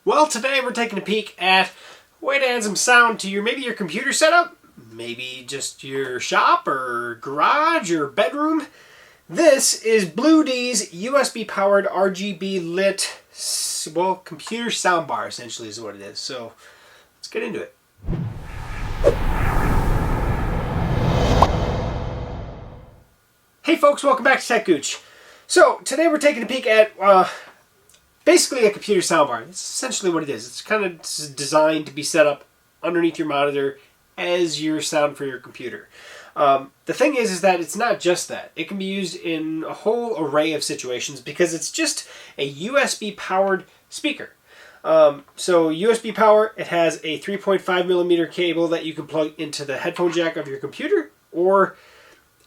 Well, today we're taking a peek at a way to add some sound to maybe your computer setup, maybe just your shop or garage or bedroom. This is Bluedee's USB-powered RGB lit, well, computer soundbar essentially is what it is. So let's get into it. Hey folks, welcome back to techgooch. So today we're taking a peek at basically a computer soundbar. It's essentially what it is. It's kind of designed to be set up underneath your monitor as your sound for your computer. The thing is that it's not just that. It can be used in a whole array of situations because it's just a USB powered speaker. So USB power, it has a 3.5 millimeter cable that you can plug into the headphone jack of your computer or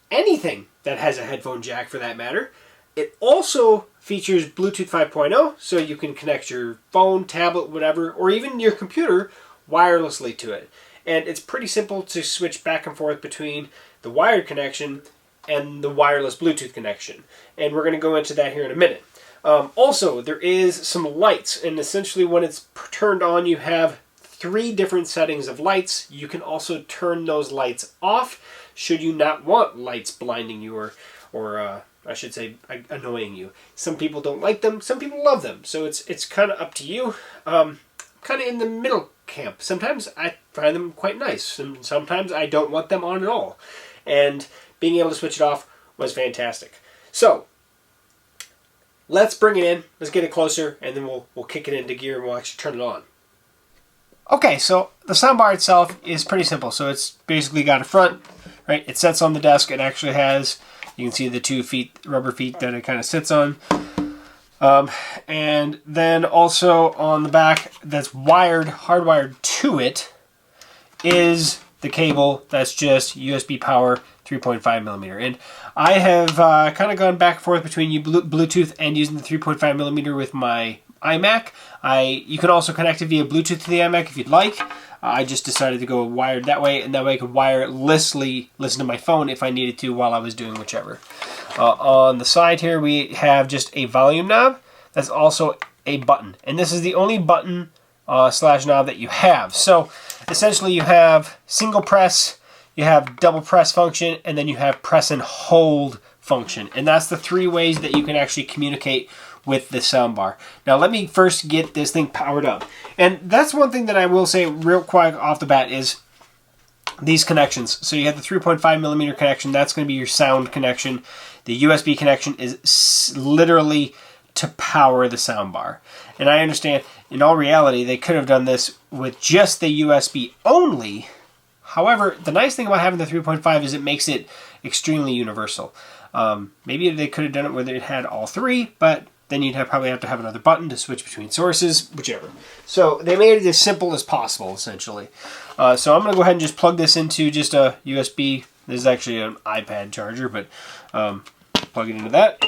anything that has a headphone jack for that matter. It also features Bluetooth 5.0, so you can connect your phone, tablet, whatever, or even your computer wirelessly to it. And it's pretty simple to switch back and forth between the wired connection and the wireless Bluetooth connection. And we're going to go into that here in a minute. Also, there is some lights, and essentially when it's turned on, you have 3 different settings of lights. You can also turn those lights off should you not want lights blinding you or I should say annoying you. Some people don't like them, some people love them. So it's kind of up to you. Kind of in the middle camp. Sometimes I find them quite nice, and sometimes I don't want them on at all. And being able to switch it off was fantastic. So let's bring it in, let's get it closer, and then we'll kick it into gear and we'll actually turn it on. Okay, so the soundbar itself is pretty simple. So it's basically got a front, right? It sits on the desk. It actually has, you can see the 2 rubber feet that it kind of sits on. And then also on the back that's hardwired to it is the cable that's just USB power 3.5 millimeter. And I have kind of gone back and forth between Bluetooth and using the 3.5 millimeter with my iMac. You can also connect it via Bluetooth to the iMac if you'd like. I just decided to go wired that way, and that way I could wirelessly listen to my phone if I needed to while I was doing whichever. On the side here we have just a volume knob. That's also a button, and this is the only button slash knob that you have. So essentially you have single press, you have double press function, and then you have press and hold function. And that's the 3 ways that you can actually communicate with the soundbar. Now let me first get this thing powered up. And that's one thing that I will say real quick off the bat is these connections. So you have the 3.5 millimeter connection, that's going to be your sound connection. The USB connection is literally to power the soundbar. And I understand in all reality they could have done this with just the USB only. However, the nice thing about having the 3.5 is it makes it extremely universal. Maybe they could have done it where it had all 3, but then you'd probably have to have another button to switch between sources, whichever. So they made it as simple as possible, essentially. So I'm going to go ahead and just plug this into just a USB. This is actually an iPad charger, but plug it into that.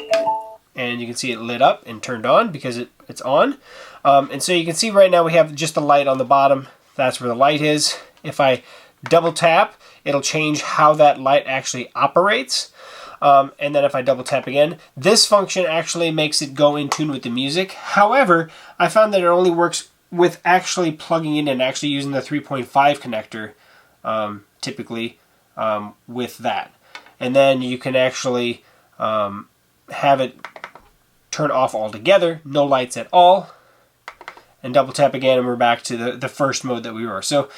And you can see it lit up and turned on because it's on. And so you can see right now we have just the light on the bottom. That's where the light is. If I double tap, it'll change how that light actually operates. And then if I double tap again, this function actually makes it go in tune with the music. However, I found that it only works with actually plugging in and actually using the 3.5 connector, typically with that. And then you can actually have it turn off altogether, no lights at all, and double tap again and we're back to the first mode that we were. So,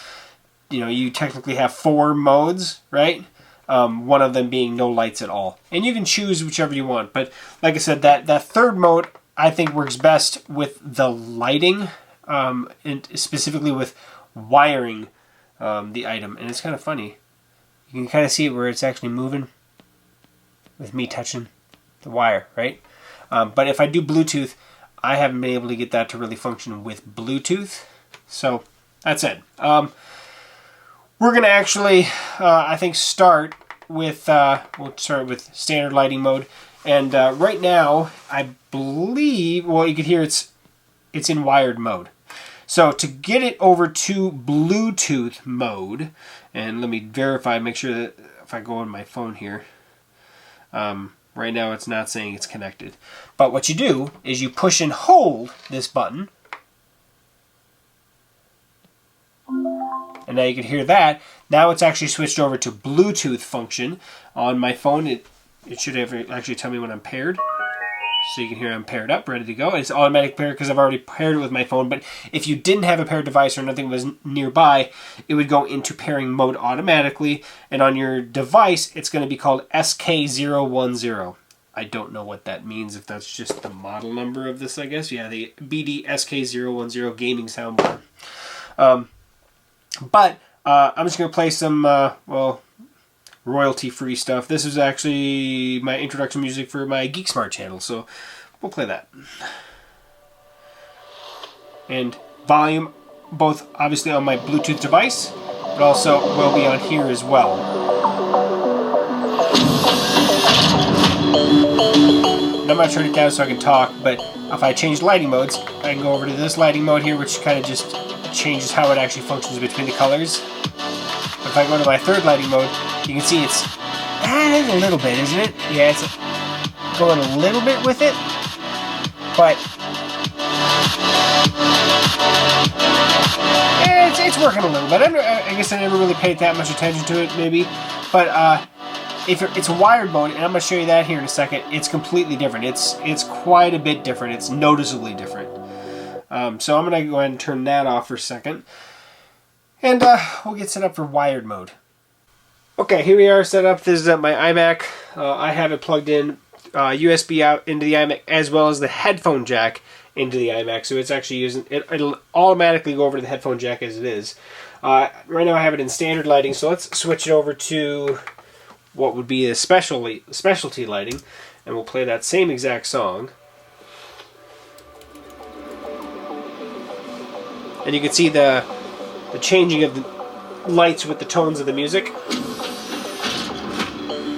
you technically have 4 modes, right? One of them being no lights at all. And you can choose whichever you want. But like I said, that 3rd mode I think works best with the lighting, and specifically with wiring the item. And it's kind of funny. You can kind of see it where it's actually moving with me touching the wire, right? But if I do Bluetooth, I haven't been able to get that to really function with Bluetooth. So that's it. We're going to actually, I think, start with, we'll start with standard lighting mode. And right now, I believe, well, you can hear it's in wired mode. So to get it over to Bluetooth mode, and let me verify, make sure that if I go on my phone here, right now it's not saying it's connected. But what you do is you push and hold this button, and now you can hear that. Now it's actually switched over to Bluetooth function on my phone. It should actually tell me when I'm paired. So you can hear I'm paired up, ready to go. It's automatic pair because I've already paired it with my phone. But if you didn't have a paired device or nothing was nearby, it would go into pairing mode automatically. And on your device, it's going to be called SK010. I don't know what that means, if that's just the model number of this, I guess. Yeah, the BD SK010 gaming soundbar. But I'm just going to play some, well, royalty-free stuff. This is actually my introduction music for my Geek Smart channel, so we'll play that. And volume, both obviously on my Bluetooth device, but also will be on here as well. I'm not turning it down so I can talk, but if I change lighting modes, I can go over to this lighting mode here, which kind of just changes how it actually functions between the colors. If I go to my third lighting mode, you can see it's a little bit, isn't it? Yeah, it's going a little bit with it, but it's working a little bit. I guess I never really paid that much attention to it, maybe, but if it's a wired mode, and I'm going to show you that here in a second, it's completely different. It's quite a bit different. It's noticeably different. So I'm going to go ahead and turn that off for a second. And we'll get set up for wired mode. Okay, here we are set up. This is my iMac. I have it plugged in USB out into the iMac as well as the headphone jack into the iMac. So it's actually using it. It'll automatically go over to the headphone jack as it is. Right now I have it in standard lighting. So let's switch it over to what would be a specialty lighting, and we'll play that same exact song. And you can see the changing of the lights with the tones of the music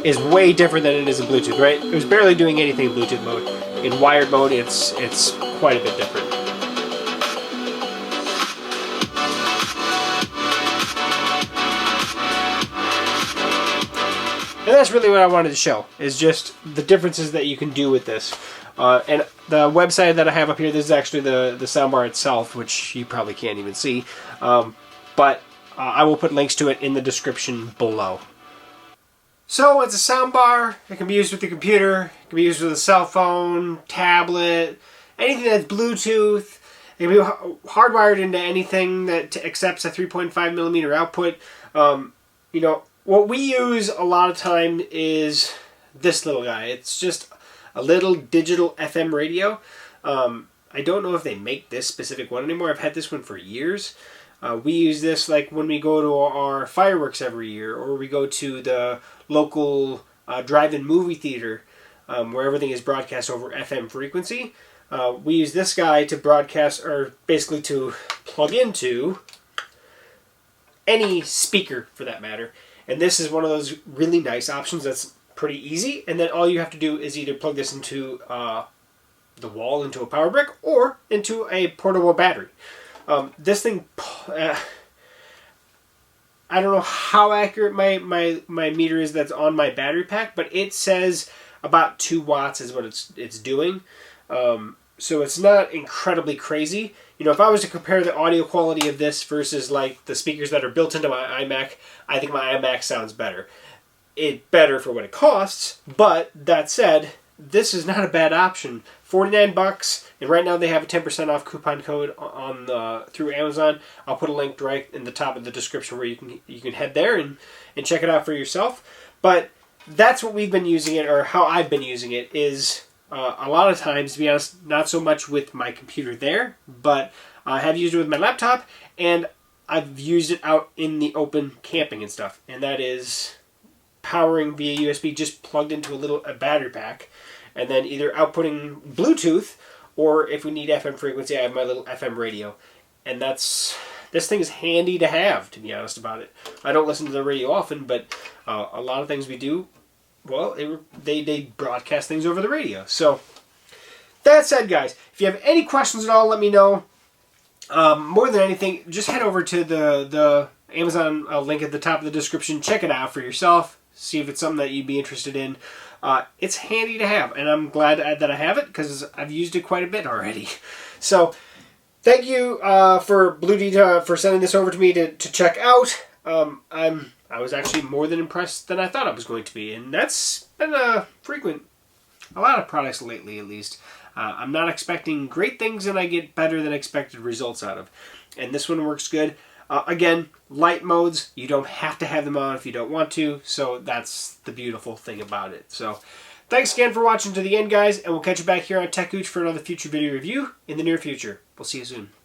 is way different than it is in Bluetooth, right? It was barely doing anything in Bluetooth mode. In wired mode, it's quite a bit different. And that's really what I wanted to show, is just the differences that you can do with this. And the website that I have up here, this is actually the soundbar itself, which you probably can't even see. But I will put links to it in the description below. So it's a soundbar. It can be used with the computer. It can be used with a cell phone, tablet, anything that's Bluetooth. It can be hardwired into anything that accepts a 3.5mm output. You know, what we use a lot of time is this little guy. It's just a little digital FM radio. I don't know if they make this specific one anymore. I've had this one for years. We use this like when we go to our fireworks every year, or we go to the local drive-in movie theater where everything is broadcast over FM frequency. We use this guy to broadcast, or basically to plug into any speaker for that matter. And this is one of those really nice options that's pretty easy. And then all you have to do is either plug this into the wall, into a power brick, or into a portable battery. This thing, I don't know how accurate my meter is that's on my battery pack, but it says about 2 watts is what it's doing. So it's not incredibly crazy. You know, if I was to compare the audio quality of this versus like the speakers that are built into my iMac, I think my iMac sounds better. It's better for what it costs, but that said, this is not a bad option. $49, and right now they have a 10% off coupon code on through Amazon. I'll put a link right in the top of the description where you can head there and check it out for yourself. But that's what we've been using it, or how I've been using it, is a lot of times, to be honest, not so much with my computer there, but I have used it with my laptop, and I've used it out in the open camping and stuff, and that is powering via USB, just plugged into a battery pack, and then either outputting Bluetooth, or if we need FM frequency, I have my little FM radio. And this thing is handy to have, to be honest about it. I don't listen to the radio often, but a lot of things we do, well, they broadcast things over the radio. So, that said, guys, if you have any questions at all, let me know. More than anything, just head over to the Amazon link at the top of the description. Check it out for yourself. See if it's something that you'd be interested in. It's handy to have, and I'm glad that I have it because I've used it quite a bit already. So, thank you for Bluedee for sending this over to me to check out. I was actually more than impressed than I thought I was going to be, and that's been frequent. A lot of products lately, at least. I'm not expecting great things, and I get better than expected results out of. And this one works good. Again, light modes, you don't have to have them on if you don't want to, so that's the beautiful thing about it. So, thanks again for watching to the end, guys, and we'll catch you back here on techgooch for another future video review in the near future. We'll see you soon.